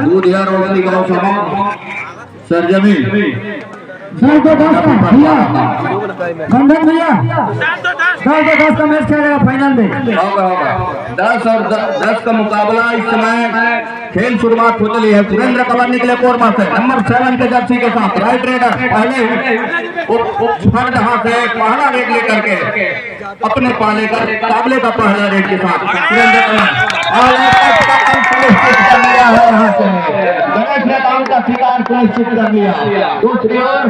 दूध या रोशनी गाँव सभा सरजमी सर तो 10 का भैया बंधन भैया 10 का मैच खेलेगा फाइनल में। होगा 10 और 10 का मुकाबला इस समय खेल शुरुआत हो चली है। सुरेंद्र कंवर निकले कोरमा से नंबर 7 के जर्सी के साथ राइट रेडर पहले थर्ड हाथ से पहला रेड लेकर के अपने पाले का मुकाबले का पहला रेड के साथ सुरेंद्र गणेश ने काम का शिकार सुनिश्चित कर लिया। दूसरी ओर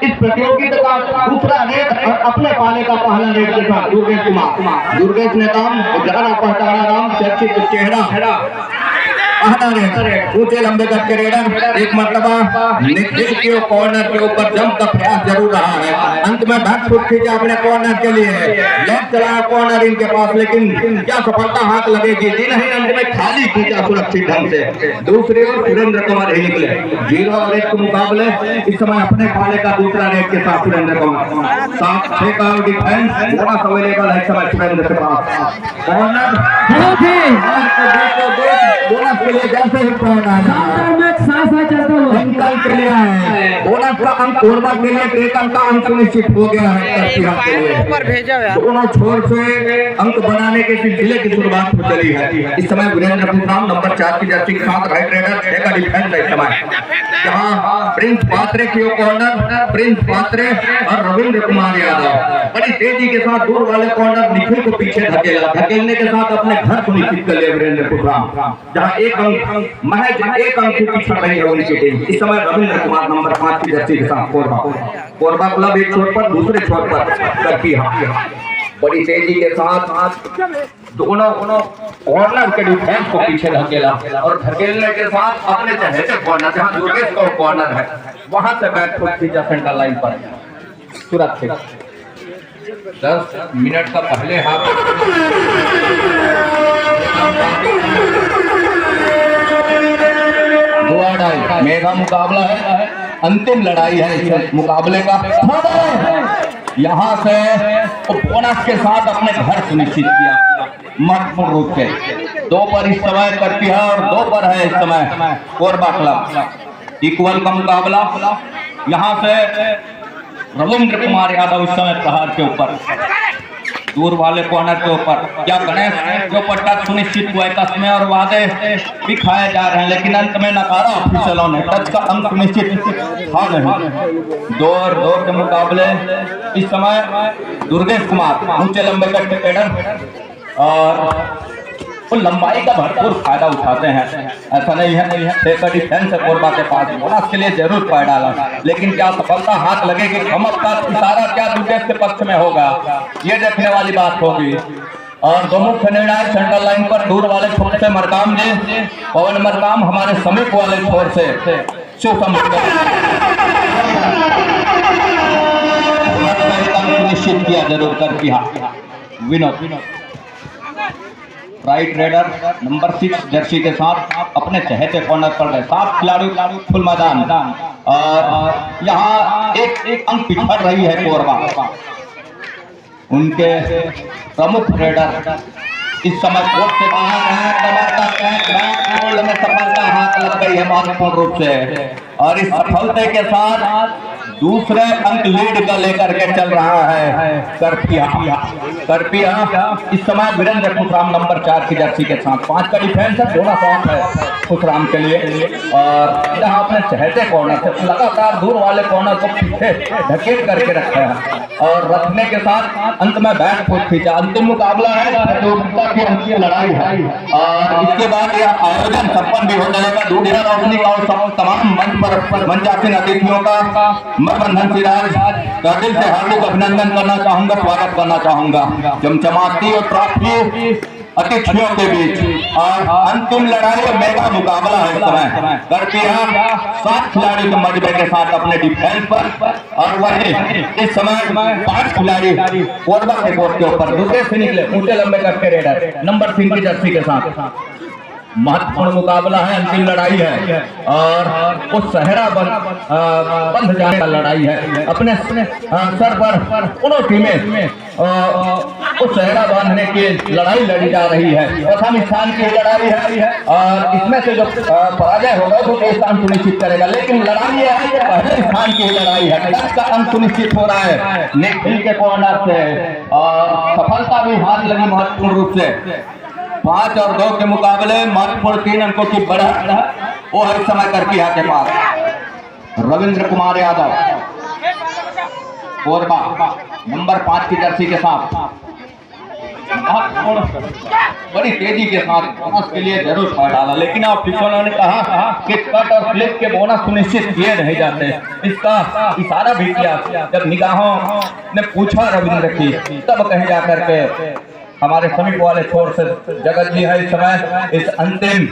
इस प्रतियोगिता का दूसरा रेड अपने पाले का पहला रेड के साथ दुर्गेश ने काम पहचाना राम चर्चित चेहरा ऊंचे लंबे कद के रेडर एक मरतबा निखिल के कॉर्नर के ऊपर जम का प्रयास जरूर रहा है। अंत में बैक फुट खींचा अपने कॉर्नर के लिए लेग चलाया कॉर्नर इनके पास, लेकिन क्या सफलता हाथ लगेगी? जी नहीं, अंत में खाली खींचा सुरक्षित ढंग से। दूसरी ओर सुरेंद्र कंवर ही निकले 0 और 1 के मुकाबले इस समय अपने पाले का दूसरा रेड के साथ सुरेंद्र कंवर 7-6 का डिफेंस बोनस अवेलेबल है इस समय सुरेंद्र के पास। कॉर्नर बोनस के लिए जैसे ही अंक के लिए है बोनस का अंक कोरबा के लिए 1 अंक का अंक सुनिश्चित हो गया है। दोनों छोर से अंक बनाने के सिलसिले की शुरुआत हो चली है। इस समय वीरेंद्र कुमार नंबर 4 की जर्सी के साथ राइट रेडर 6 का डिफेंस है इस समय, जहां प्रिंस पात्रे की कॉर्नर प्रिंस पात्रे और रविंद्र कुमार यादव बड़ी तेजी के साथ दूर वाले कॉर्नर निखिल को पीछे धकेलने के साथ अपने घर सुनिश्चित कर लिया वीरेंद्र कुमार, जहां 1 अंक महज 1 अंक की पीछे रही है उनकी टीम। इस समय रविंद्र कुमार नंबर 5 की जर्सी के साथ कोरबा क्लब एक छोर पर दूसरे छोर पर करती है बड़ी तेजी के साथ दोनों कॉर्नर के डिफेंस को पीछे धकेला और धकेलने के साथ अपने चहेते कॉर्नर जहां दुर्गेश का कॉर्नर है वहां से बैक फुट खींचा सेंटर लाइन पर सुरक्षित। 10 मिनट का पहले हाफ मेगा मुकाबला है, अंतिम लड़ाई है इस मुकाबले का। यहाँ से बोनस के साथ अपने घर सुनिश्चित किया महत्वपूर्ण रूप से। 2 पर इस समय करती है और 2 पर है इस समय कोरबा क्लब। इक्वल का मुकाबला यहाँ से रविंद्र कुमार यादव इस समय प्रहार के ऊपर दूर वाले कॉर्नर के ऊपर क्या गणेश के ऊपर टच सुनिश्चित हुआ है में और वादे भी खाए जा रहे हैं, लेकिन अंत में नकारा ऑफिसरों ने टच का अंक सुनिश्चित था नहीं। 2 और 2 के मुकाबले इस समय दुर्गेश कुमार ऊंचे लंबे कट के रेडर और वो लंबाई का भरपूर फायदा उठाते हैं। ऐसा नहीं है डिफेंस कोरबा के पास बोनस के लिए जरूर पाया डाला, लेकिन क्या सफलता हाथ लगेगी? कमर का इशारा क्या दुर्गेश के पक्ष में होगा, ये देखने वाली बात होगी। और 2 मुख्य निर्णायक सेंटर लाइन पर दूर वाले छोर से मरकाम ने पवन मरकाम हमारे समीप वाले छोर से निश्चित किया जरूर कर दिया। Vinod right raider number 6 Jersey के साथ अपने चहेते कॉर्नर पर गए। 7 खिलाड़ी फुल मैदान और यहाँ एक अंक पिछड़ रही है कोरबा। उनके प्रमुख रेडर इस समय कोर्ट से बाहर में सफलता हाथ लग गई है महत्वपूर्ण रूप से, और इस सफलता के साथ दूसरे अंक लीड का लेकर के चल रहा है करपिया इस समय वीरेंद्र खुशराम नंबर 4 की जर्सी के साथ। 5 का डिफेंस है, बोनस ऑफ है खुशराम के लिए। और जहां अपने चहेते कॉर्नर से लगातार दूर वाले कॉर्नर को पीछे धकेल करके रखा है और रखने के साथ अंत में बैक फुट खींचा। अंतिम मुकाबला है, प्रतियोगिता की अंतिम लड़ाई है और इसके बाद यह आयोजन संपन्न भी हो जाएगा। दूधिया रोशनी और तमाम मंच पर मंचासीन अतिथियों का मैं बंधन सिराज का दिल से हार्दिक अभिनंदन करना चाहूंगा, स्वागत करना चाहूंगा। चमचमाती और ट्रॉफी अतिथियों के बीच और अंतिम लड़ाई मेगा मुकाबला है इस समय। करपिया 7 खिलाड़ी के मजबे के साथ अपने डिफेंस पर और वही इस समय 5 खिलाड़ी कोरबा के कोर्ट के ऊपर दूसरे से निकले ऊंचे लंबे कट के रेडर नंबर 3 की जर्सी के साथ। महत्वपूर्ण मुकाबला है, अंतिम लड़ाई है और उस सहरा बंध जाने का लड़ाई है। अपने सर पर दोनों टीमें उस सहरा बांधने की लड़ाई लड़ी जा रही है। प्रथम स्थान की लड़ाई है और इसमें से जो पराजय होगा वो स्थान सुनिश्चित करेगा। लेकिन लड़ाई यह है कि पहले स्थान की लड़ाई है, का अंक सुनिश्चित हो रहा है निखिल के कॉर्नर से और सफलता भी हाथ लगी महत्वपूर्ण रूप से। 5 और 2 के मुकाबले महत्वपूर्ण 3 अंकों की बढ़त वो हर समय करकिया के पास। रविंद्र कुमार यादव कोरबा नंबर 5 की जर्सी के साथ बड़ी तेजी के साथ बोनस के लिए जरूर फाड़ डाला, लेकिन ऑफिसरों ने कहा कि कट और फ्लिप के बोनस सुनिश्चित किए नहीं जाते। इसका इशारा भी किया। जब निगाहों ने पूछा रविंद्र की, तब कहीं जाकर के हमारे समीप वाले छोर से जगत जी है इस समय इस अंतिम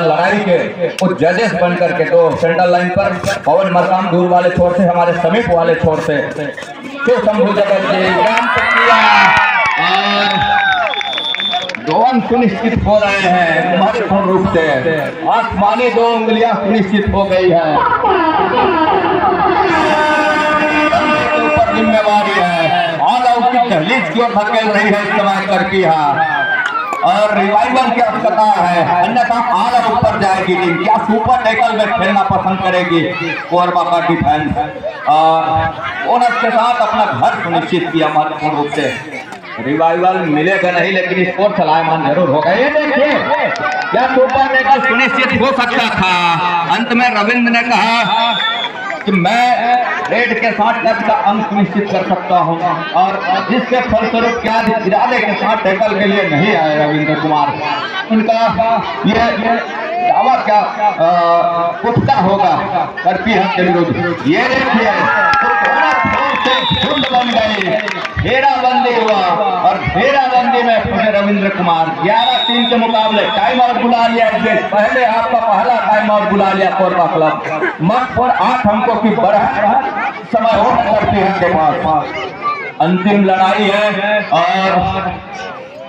लड़ाई के कुछ जजेस बन करके तो सेंट्रल लाइन पर पवन मरकाम दूर वाले छोर से हमारे समीप वाले छोर से फिर शंभू जगत जी और 2 अंक सुनिश्चित हो रहे हैं महत्वपूर्ण रूप से। आसमानी 2 उंगलियां सुनिश्चित हो गई है। ऊपर जिम्मेवारी है दहलीज की ओर धकेल रही है इस समय करकिया और रिवाइवल की आवश्यकता है, अन्यथा आला ऊपर जाएगी टीम। क्या सुपर टैकल में खेलना पसंद करेगी कोरबा का डिफेंस और बोनस के साथ अपना घर सुनिश्चित किया महत्वपूर्ण रूप से। रिवाइवल मिलेगा नहीं लेकिन स्कोर चलायमान जरूर होगा। ये देखिए क्या सुपर टैकल सुनिश्चित हो सकता था। अंत में रविंद्र ने कहा कि मैं रेड के साथ टच का अंक सुनिश्चित कर सकता हूं और जिसके फलस्वरूप क्या इरादे के साथ टैकल के लिए नहीं आए रविंद्र कुमार। उनका ये दावा क्या पुख्ता होगा करकिया के विरुद्ध। ये देखिए झुंड बन गई, घेराबंदी हुआ और घेराबंदी में फंसे रविंद्र कुमार। 11-3 के मुकाबले टाइम आउट बुला लिया। पहले आपका पहला टाइम आउट बुला लिया कोरबा क्लब। महत्वपूर्ण 8 अंकों की बढ़त समय हो करती है के पास। अंतिम लड़ाई है और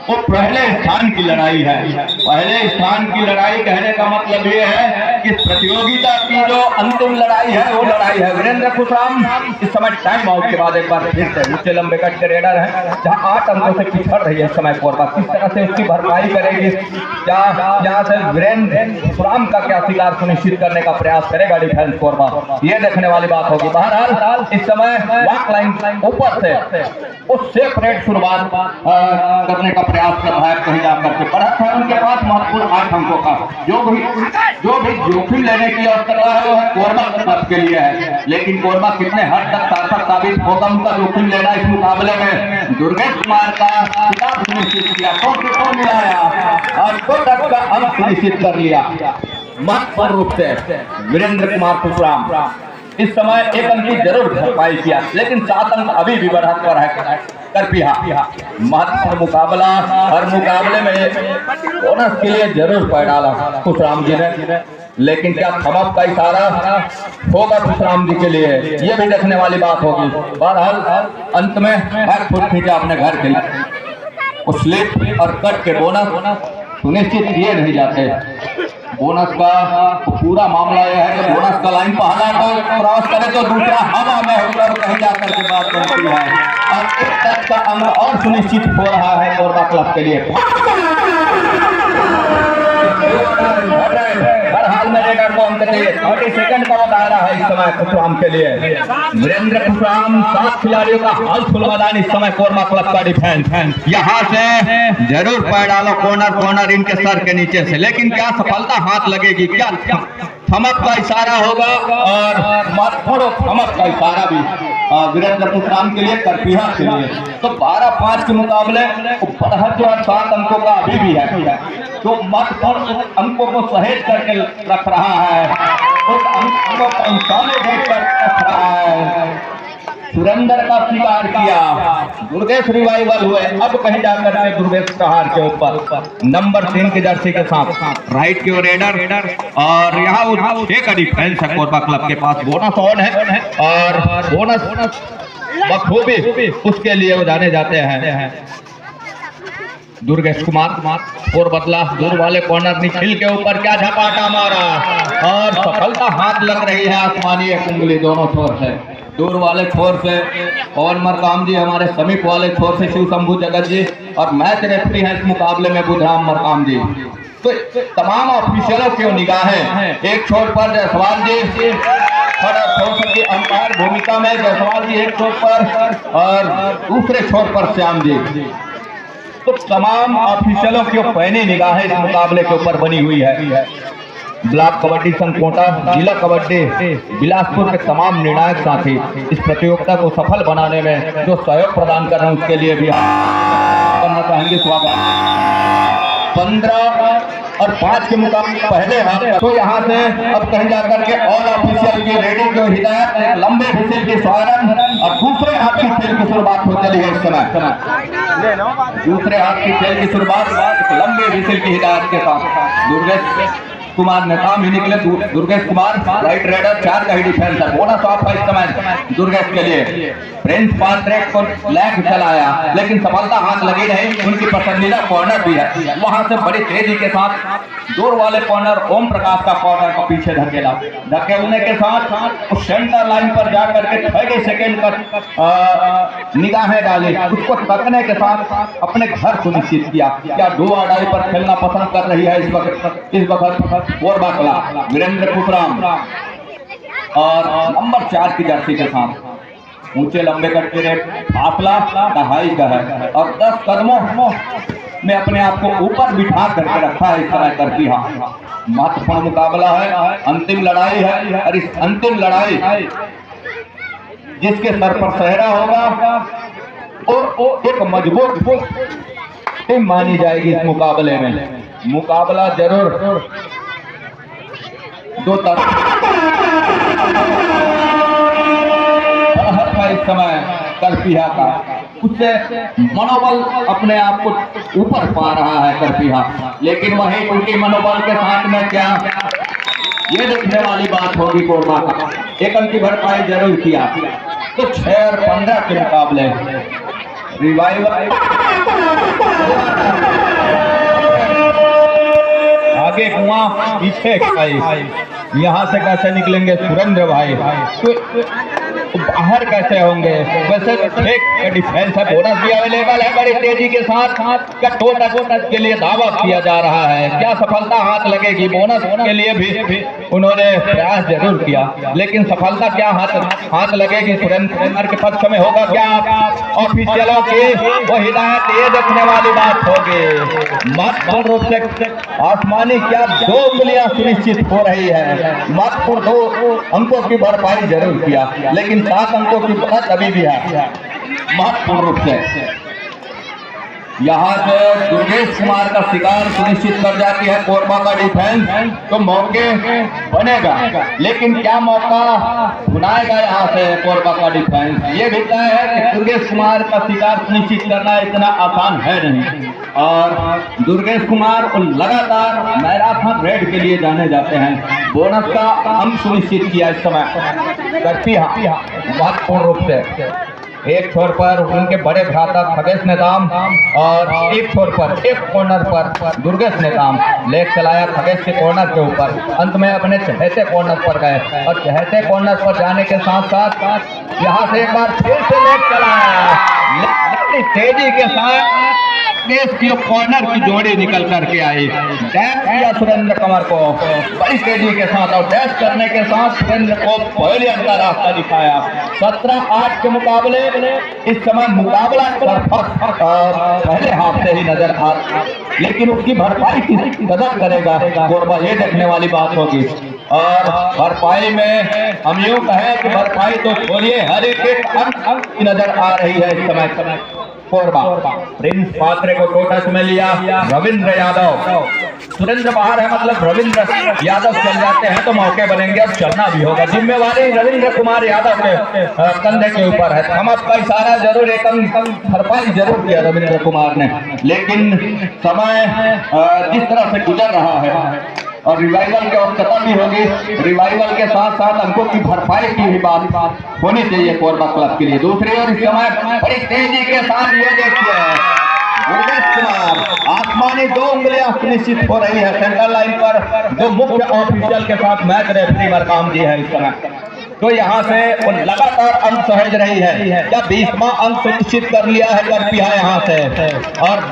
वो पहले स्थान की लड़ाई है। पहले स्थान की लड़ाई कहने का मतलब ये है कि प्रतियोगिता की जो अंतिम लड़ाई है वो लड़ाई है। वीरेंद्र खुशराम इस समय टाइम आउट के बाद एक बार फिर से ऊंचे लंबे कट के रेडर है जहां 8 अंकों से पिछड़ रही है इस समय कोरबा। किस तरह से उसकी भरपाई करेगी, क्या यहाँ से वीरेंद्र खुशराम का क्या शिकार सुनिश्चित करने का प्रयास करेगा डिफेंस कोरबा, ये देखने वाली बात होगी। बहरहाल इस समय वॉक लाइन ऊपर से उस सेपरेट शुरुआत करने का प्रयास कर रहा है कहीं जाकर के। बढ़त है उनके पास महत्वपूर्ण 8 अंकों का। जो भी जोखिम लेने की आवश्यकता है वो है कोरबा क्लब के लिए है, लेकिन कोरबा कितने हद तक सार्थक साबित होगा उनका जोखिम लेना इस मुकाबले में। दुर्गेश कुमार का खिताब सुनिश्चित किया, तो मिलाया और 2 तक का अंक सुनिश्चित कर लिया महत्वपूर्ण रूप से वीरेंद्र कुमार खुशराम। इस समय 1 अंक की जरूर भरपाई किया, लेकिन 7 अंक अभी भी बढ़त पर है करपिया। महत्वपूर्ण मुकाबला हर मुकाबले में बोनस के लिए जरूर पैर डाला खुशराम जी ने, लेकिन क्या थमअप का इशारा होगा खुशराम जी के लिए, ये भी देखने वाली बात होगी। बहरहाल अंत में बैक फुट खींचा अपने घर के लिए। स्लिप और कट के बोनस सुनिश्चित किए नहीं जाते। बोनस का पूरा मामला यह है कि बोनस का लाइन पहला तो क्रॉस करे तो दूसरा हवा में होकर कहीं जाकर के बात बनती है और 1 तक का अंक और सुनिश्चित हो रहा है कोरबा क्लब के लिए। हर हाल में रेडर को अंक चाहिए। 30 सेकंड का दायरा है इस समय खुशराम के लिए। वीरेंद्र खुशराम 7 खिलाड़ियों का हाउसफुल मैदान इस समय कोरबा क्लब का डिफेंस। यहाँ से जरूर पैर डालो कॉर्नर इनके सर के नीचे से, लेकिन क्या सफलता हाथ लगेगी, क्या थमअप का इशारा होगा और महत्वपूर्ण थमअप का इशारा भी वीरेंद्र खुशराम के लिए करपिया के लिए। तो 12-5 के मुकाबले बढ़त जो 7 अंकों का अभी भी है, तो महत्वपूर्ण अंकों को सहेज करके रख रहा है, उस अंकों को सामने देखकर रख रहा है। सुरेंद्र का शिकार किया, दुर्गेश रिवाइवल हुए। अब कहीं जाकर के दुर्गेश कहार के ऊपर नंबर 3 की जर्सी के साथ राइट की ओर रेडर और यहाँ 6 का डिफेंस है कोरबा क्लब के पास। बोनस ऑन है और बोनस बखूबी उसके लिए वो जाने जाते हैं। दुर्गेश कुमार और बदला दूर वाले कॉर्नर निखिल के ऊपर क्या झपाटा मारा और सफलता हाथ लग रही है आसमानी एक उंगली दोनों छोर से। दूर वाले छोर से और मरकाम जी, हमारे समीप वाले छोर से शिव शंभू जगत जी और मैच रेफरी हैं इस मुकाबले में बुधराम मरकाम जी। तो तमाम ऑफिशियलों की निगाहें एक छोर पर जायसवाल जी और की अंपायर भूमिका में जायसवाल जी एक छोर पर और दूसरे छोर पर श्याम जी। तो तमाम ऑफिशियलों की पैनी निगाहें इस मुकाबले के ऊपर बनी हुई है। ब्लॉक कबड्डी संघ कोटा, जिला कबड्डी बिलासपुर के तमाम निर्णायक साथी इस प्रतियोगिता को सफल बनाने में जो सहयोग प्रदान कर रहे हैं उसके लिए भी करना चाहेंगे स्वागत। 15 और 5 के मुकाबले पहले हाथ तो यहाँ से अब कहीं जाकर के ऑल ऑफिशियल की रेडिंग जो हिदायत लंबे विसिल की स्वागत और दूसरे हाथ की खेल की शुरुआत हो चली है इस समय। दूसरे हाथ की खेल की शुरुआत लंबे विसिल की हिदायत के साथ दुर्गेश कुमार नेताम ही निकले। दुर्गेश कुमार राइट रेडर 4 का ही डिफेंस है। बोनस ऑफ है इस समय दुर्गेश के लिए। प्रिंस पात्रेक को लैग चलाया लेकिन सफलता हाथ लगी नहीं। उनकी पसंदीदा कॉर्नर भी है, वहां से बड़ी तेजी के साथ दूर वाले कॉर्नर ओम प्रकाश का कॉर्नर को पीछे धकेला। धकेलने के साथ उस सेंटर लाइन पर जाकर के 30 सेकेंड पर निगाहें डाली। उसको तकने के साथ अपने घर सुनिश्चित किया। क्या दो आड़ाई पर खेलना पसंद कर रही है इस वक्त कोरबा क्लब वीरेंद्र कुपराम और नंबर 4 की जर्सी के साथ ऊंचे लंबे कट के रेट फासला 2.5 का है और 10 कदमों में अपने आप को ऊपर बिठा करके रखा है इस तरह करती। हाँ, महत्वपूर्ण मुकाबला है, अंतिम लड़ाई है और इस अंतिम लड़ाई जिसके सर पर सहरा होगा और एक मजबूत टीम मानी जाएगी इस मुकाबले में। मुकाबला जरूर दो तरफ इस समय करपीहा का, उससे मनोबल अपने आप को ऊपर पा रहा है करपीहा, लेकिन वही उनकी मनोबल के साथ में क्या ये देखने वाली बात होगी कोरबा का। एक अंक की भरपाई जरूर किया तो 6 और 15 के मुकाबले रिवाइवल आगे कुआं पीछे खाई। यहाँ से कैसे निकलेंगे सुरेंद्र भाई, तो बाहर कैसे होंगे। वैसे एक डिफेंस है, बोनस भी अवेलेबल है बड़ी तेजी के साथ। क्या टोटस के लिए दावा किया जा रहा है, क्या सफलता हाथ लगेगी। बोनस के लिए भी उन्होंने प्रयास जरूर किया लेकिन सफलता क्या हाथ लगेगी सुरेंद्र के पक्ष में होगा क्या। ऑफिशियलों की वो हिदायत ये देखने वाली बात होगी। महत्वपूर्ण रूप से आसमानी क्या 2 उंगलियां सुनिश्चित हो रही है। महत्वपूर्ण 2 अंकों की भरपाई जरूर किया लेकिन 7 अंकों की बात अभी भी है। महत्वपूर्ण रूप से यहाँ से दुर्गेश कुमार का शिकार सुनिश्चित कर जाती है कोरबा का डिफेंस, तो मौके बनेगा लेकिन क्या मौका भुनाएगा यहाँ से कोरबा का डिफेंस। ये भी तय है कि दुर्गेश कुमार का शिकार सुनिश्चित करना इतना आसान है नहीं और दुर्गेश कुमार लगातार मैराथन रेड के लिए जाने जाते हैं। बोनस का अंक सुनिश्चित किया इस समय करती है। महत्वपूर्ण रूप से एक छोर पर उनके बड़े भ्राता खगेश नेताम और एक छोर पर एक कॉर्नर पर दुर्गेश नेताम लेग चलाया खगेश के कॉर्नर के ऊपर। अंत में अपने चहेते कॉर्नर पर गए और चहेते कॉर्नर पर जाने के साथ साथ यहाँ से एक बार फिर से लेग चलाया। तेजी के साथ देश की कॉर्नर की जोड़ी निकल करके आई। डैश किया सुरेंद्र कुमार को बड़ी तेजी के साथ और डैश करने के साथ सुरेंद्र को पहले अंतर रास्ता दिखाया। 17-8 के मुकाबले इस समय मुकाबला पहले हाथ से ही नजर आ लेकिन उसकी भरपाई किसी कदर करेगा कोरबा, ये देखने वाली बात होगी। और भरपाई में हम यूं कहें कि भरपाई तो छोड़िए हर एक अंक की नजर आ रही है इस समय कोरबा। प्रिंस पात्रे को टोटस में लिया रविंद्र यादव। सुरेंद्र बाहर है मतलब रविंद्र यादव चल जाते हैं तो मौके बनेंगे। अब चलना भी होगा, जिम्मेवारी रविंद्र कुमार यादव के कंधे के ऊपर है। हम आपका इशारा जरूर एक भरपाई जरूर किया रविंद्र कुमार ने, लेकिन समय जिस तरह से गुजर रहा है और रिवाइवल की आवश्यकता भी होगी, रिवाइवल के साथ साथ अंकों की भरपाई की भी बात होनी चाहिए कोरबा क्लब के लिए। दूसरी ओर इस समय बड़ी तेजी के साथ ये देखिए दुर्गेश कुमार आसमानी 2 उंगलियां सुनिश्चित हो रही है सेंट्रल लाइन पर जो मुख्य ऑफिशियल के साथ मैच रेफरी मरकाम जी है इस समय। तो यहाँ से वो लगातार अंक सहेज रही है। जब 20वां अंक सुनिश्चित कर लिया है करपिहा यहाँ से, और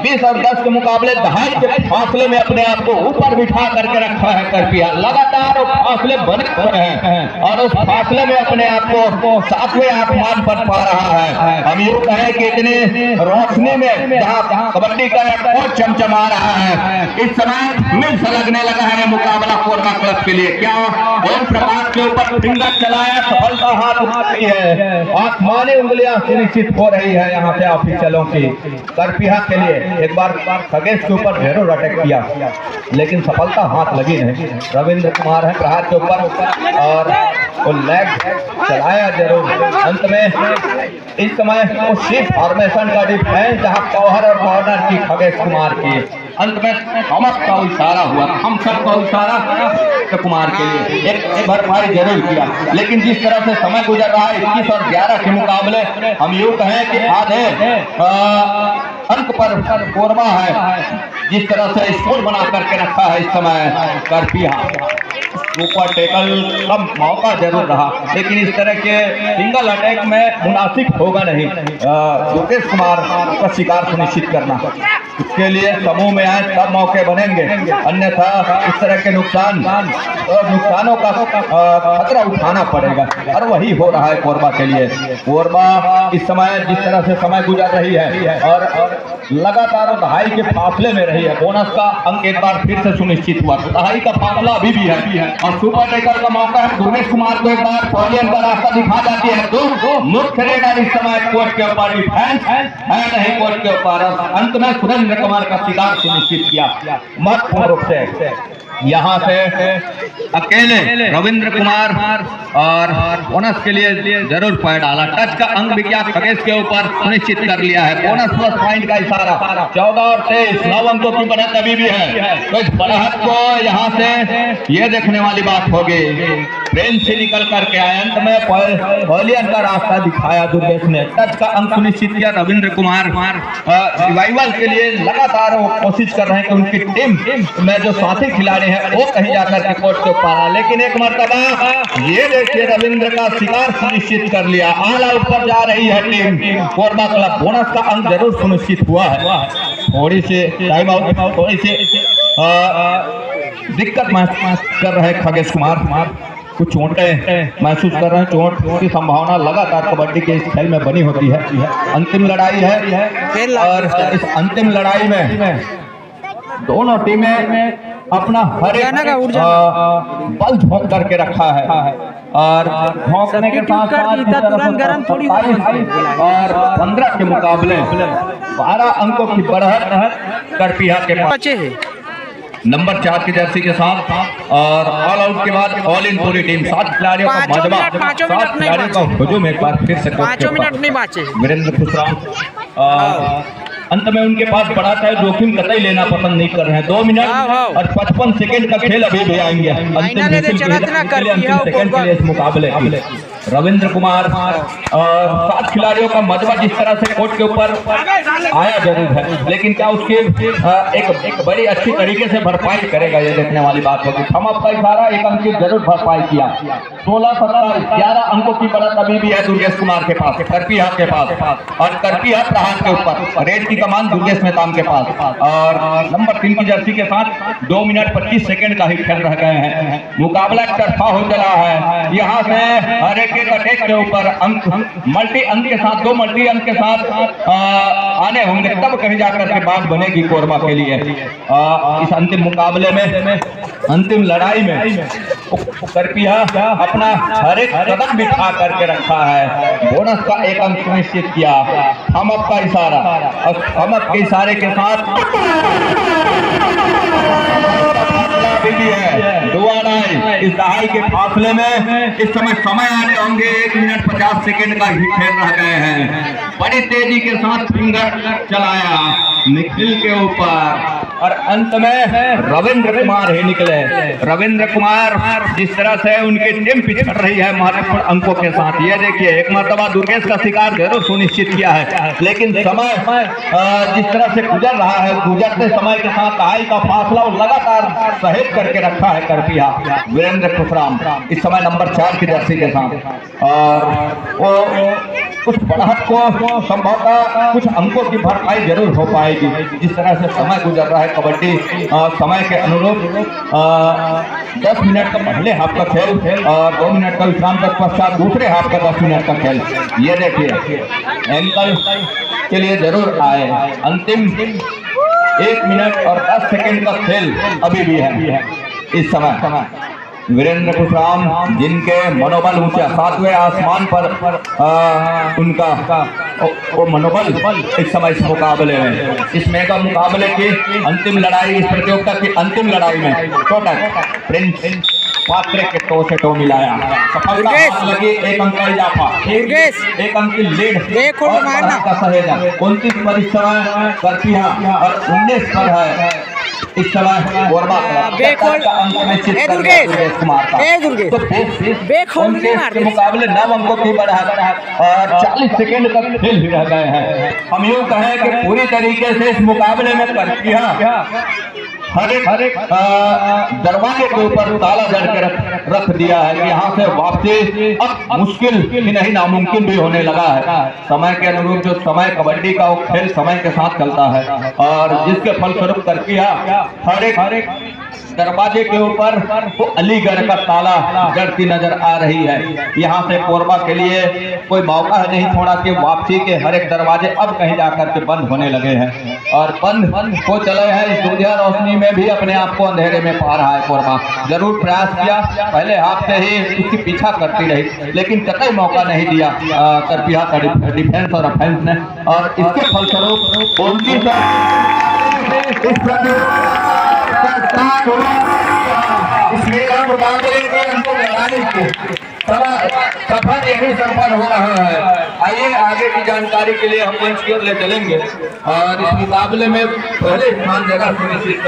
20 और 10 के मुकाबले दहाई के फासले में अपने आप को ऊपर बिठा करके रखा है करपिहा। लगातार वो फासले बने हुए हैं और उस फासले में अपने आप को 7वें आसमान पर पा रहा है। हम यूँ कहें कि इतनी रोशनी में जहाँ कबड्डी का कोच चमचमा रहा है, इस समय मिल सा लगने लगा है मुकाबला कोरबा क्लब के लिए। क्या ओम प्रकाश के ऊपर फिंगर चलाया, सफलता हाथ उठा रही है, आसमानी उंगलियां सुनिश्चित हो रही है यहाँ से ऑफिशियलों की करपिहा के लिए। एक बार खगेश के ऊपर ढेरों अटैक किया लेकिन सफलता हाथ लगी नहीं। रविंद्र कुमार है प्रहार के ऊपर और वो लेग चलाया जरूर। अंत में इस समय वो शिफ्ट फॉर्मेशन का डिफेंस जहाँ कौहर और कॉर्नर की खगेश कुमार की, अंत में थॉमस का इशारा हुआ, हम सबका इशारा कुमार के लिए एक भरपाई जरूर किया। लेकिन जिस तरह से समय गुजर रहा है 21 और 11 के मुकाबले, हम यूँ कहें कि आधे अंक पर कोरबा है। जिस तरह से स्कोर बना करके रखा है इस समय करपिहा, ऊपर टेकल का मौका जरूर रहा लेकिन इस तरह के सिंगल अटैक में मुनासिब होगा नहीं योगेश कुमार का शिकार सुनिश्चित करना। इसके लिए समूह में आए तब मौके बनेंगे, अन्यथा इस तरह के नुकसानों का खतरा उठाना पड़ेगा और वही हो रहा है कोरबा के लिए। कोरबा इस समय जिस तरह से समय गुजर रही है और लगातार दहाई के फासले में रही है। बोनस का अंक एक बार फिर से सुनिश्चित हुआ, दहाई का फासला अभी भी है और सुपर टेकर का मौका है। दुर्गेश कुमार को एक बार पॉलियन का रास्ता दिखा जाती है तो मुख्य रेडर इस समय कोर्ट के ऊपर डिफेंस है नहीं कोर्ट के ऊपर। अंत में सुरेंद्र कुमार का शिकार सुनिश्चित किया महत्वपूर्ण रूप से। यहाँ से अकेले रविंद्र कुमार और बोनस के लिए जरूर पैर डाला। टच का अंक विज्ञान खगेश के ऊपर सुनिश्चित कर लिया है। बोनस प्लस पॉइंट का इशारा 14 और 23 9 अंकों की बढ़त अभी भी है। तो इस बढ़त को यहाँ से ये देखने वाली बात होगी, ट्रेन से निकल करके आए, अंत में पॉलियन का रास्ता दिखाया दुर्गेश ने। टच का अंक सुनिश्चित किया रविंद्र कुमार। रिवाइवल के लिए लगातार वो कोशिश कर रहे हैं कि उनकी टीम में जो साथी खिलाड़ी है वो कहीं जाकर के कोर्ट के ऊपर आ, लेकिन एक मर्तबा ये देखिए रविंद्र का शिकार सुनिश्चित कर लिया। ऑल आउट पर जा रही है टीम कोरबा क्लब। बोनस का अंक जरूर सुनिश्चित हुआ है। थोड़ी सी टाइम आउट, थोड़ी सी दिक्कत महसूस कर रहे हैं खगेश कुमार, कुछ चोटें महसूस कर रहे हैं। चोट की संभावना लगातार कबड्डी के इस खेल में बनी होती है। अंतिम लड़ाई है और इस अंतिम लड़ाई में दोनों टीमें अपना हर एक बल झोंक करके रखा है और झोंकने के साथ और 15 के मुकाबले 12 अंकों की बढ़त करपिहा के पास नंबर 4 की जर्सी के साथ। और ऑल आउट के बाद ऑल इन पूरी टीम 7 खिलाड़ियों का मजबा, 7 खिलाड़ियों का हुजूम एक बार फिर से 5 मिनट नहीं बाचे। वीरेंद्र खुसरा अंत में उनके पास बड़ा है, जोखिम कतई लेना पसंद नहीं कर रहे हैं। 2 मिनट और 55 सेकंड का खेल अभी भी आएंगे अंतिम सेकंड के लिए इस मुकाबले। रविंद्र कुमार और 7 खिलाड़ियों का मजबा जिस तरह से कोर्ट के ऊपर आया जरूर है, लेकिन क्या उसके एक बड़ी अच्छी तरीके से भरपाई करेगा ये देखने वाली बात होगी। हम आपका इशारा 1 अंक की जरूर भरपाई किया। 16 17 11 अंकों की बढ़त अभी भी है दुर्गेश कुमार के पास, करपिहा के पास और करपिहा प्रहार के ऊपर। रेड की कमान दुर्गेश मेहताम के पास और नंबर 3 की जर्सी के साथ 2 मिनट 25 सेकंड का ही खेल रह गए हैं। मुकाबला तरफा हो चला है। यहाँ से हर एक अटैक के ऊपर अंक मल्टी अंक के साथ 2 मल्टी अंक के साथ आने होंगे, तब कहीं जाकर के बात बनेगी कोरबा के लिए। इस अंतिम मुकाबले में, अंतिम लड़ाई में करपिहा अपना हर एक कदम बिठा करके रखा है। बोनस का 1 अंक सुनिश्चित किया। हम आपका इशारा और हम आपके इशारे के साथ इस दहाई के फासले में इस समय आने होंगे 1 मिनट 50 सेकंड का ही खेल रह गए हैं। बड़ी तेजी के साथ फिंगर चलाया निखिल के ऊपर और अंत में रविंद्र कुमार ही निकले। रविंद्र कुमार जिस तरह से उनकी टीम पिछड़ रही है महत्वपूर्ण अंकों के साथ, ये देखिए एक मर्तबा दुर्गेश का शिकार जरूर सुनिश्चित किया है, लेकिन समय जिस तरह से गुजर रहा है, गुजरते समय के साथ कहाई का फासला लगातार सहेज करके रखा है करपिया वीरेंद्र खुशराम इस समय नंबर 4 की जर्सी के साथ। और वो उस बढ़त को संभवतः कुछ अंकों की भरपाई जरूर हो पाएगी। जिस तरह से समय गुजर रहा है कबड्डी समय के अनुरूप 10 मिनट का पहले हाफ का खेल और 2 मिनट का विश्राम के पश्चात दूसरे हाफ का 10 मिनट का खेल। ये देखिए एंकल के लिए जरूर आए। अंतिम 1 मिनट और 10 सेकंड का खेल अभी भी है इस समय। वीरेंद्र खुशराम जिनके मनोबल ऊंचा 7वें आसमान पर उनका वो मनोबल इस समय इस मुकाबले में, इस मेगा मुकाबले की अंतिम लड़ाई, इस प्रतियोगिता की अंतिम लड़ाई में टोटल प्रिंस पात्रे के टो से टो मिलाया। सफलता हाथ लगी, 1 अंक का इजाफा, 1 अंक की लीड और का सहेजा। 29 पर इस समय करपिया और 19 पर है इस समय कोरबा का अंक निश्चित कर दुर्गेश कुमार का। तो उनके मुकाबले 9 अंकों की बढ़त और 40 सेकंड तक खेल भी रह गए हैं। हम यूँ कहें कि पूरी तरीके से इस मुकाबले में करपिया हर एक दरवाजे के ऊपर ताला जड़ के रख दिया है कि यहाँ से वापसी अब मुश्किल ही नहीं नामुमकिन भी होने लगा है। समय के अनुरूप जो समय कबड्डी का वो खेल समय के साथ चलता है और जिसके फलस्वरूप करपिया हर एक दरवाजे के ऊपर वो अलीगढ़ का ताला जड़ती नजर आ रही है। यहाँ से कोरबा के लिए कोई मौका नहीं छोड़ा कि वापसी के हर एक दरवाजे अब कहीं जाकर के बंद होने लगे हैं और बंद हो चले हैं। इस दुनिया रोशनी में भी अपने आप को अंधेरे में पा रहा है कोरबा। जरूर प्रयास किया, पहले हाथ से ही उसकी पीछा करती रही, लेकिन कतई मौका नहीं दिया करपिया का डिफेंस और ऑफेंस ने और इसके फलस्वरूप उनकी इस मेगा मुकाबले को हमको लड़ाने की सफल यही सफल हो रहा है। आइए आगे की जानकारी के लिए हम मंच की ओर ले चलेंगे और इस मुकाबले में पहले स्थान जगह सुनिश्चित